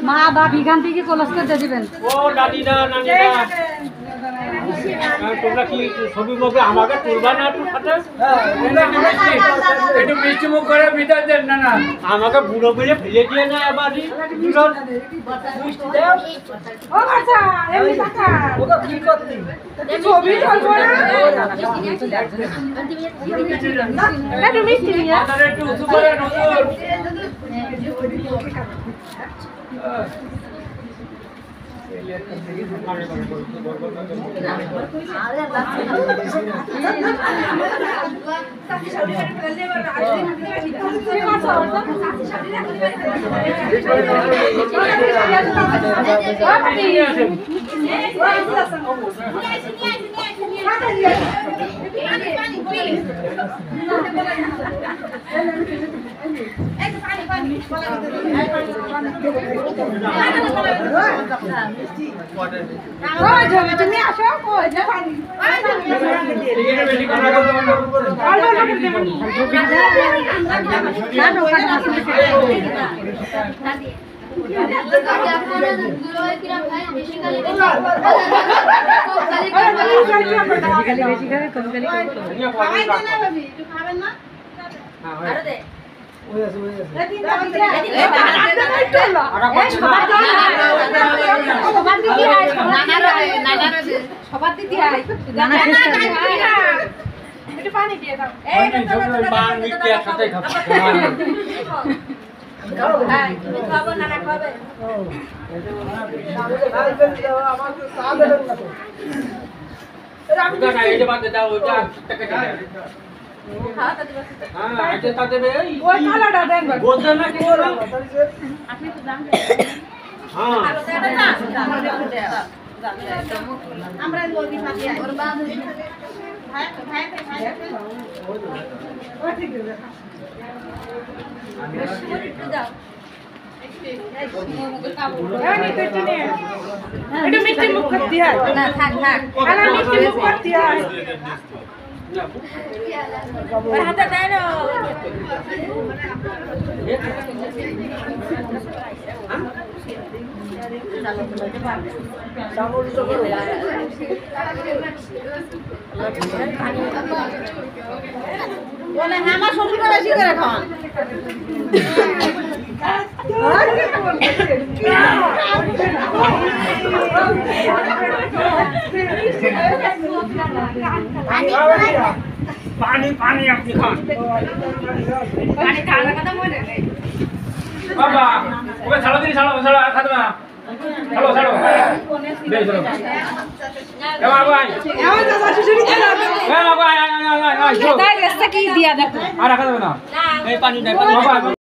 মা বাপ এখান থেকে কলস করতে দিবেন। ও দাদিদা নানিদা তোমরা কি ছবি মুখে আমাকে তুলবা না একটু সাথে? একটু মিষ্টি মুখ করে বিদায় দেন না না আমাকে বুড়ো করে ফেলে দিয়ে না এবার একটু উঁচু করে নজর তুমি আসো সবার দিদি একটু পানি দিয়ে দাও সাথে খাবো তুমি খাবো নানা খাবে আমরা একটু মিষ্টি মুখ করতে হয় না থাক থাক মিষ্টি মুখ করতে হয় হাতে দেয় না বলে হ্যাঁ আমার শ্বশুর বেশি করে খান पानी पानी अपनी खान পানি খাওয়ার কথা মনে নেই বাবা ওকে ছাড়ো দিন ছাড়ো ছাড়ো আর খাবে না ছাড়ো ছাড়ো বেশ চলো এবার ভাই এমন দাদা শ্বশুরি চলে এ বাবা আয় আয় আয় আয় তাই রাস্তা কি দিয়া দেখো আর খাবে না এই পানি নাই পানি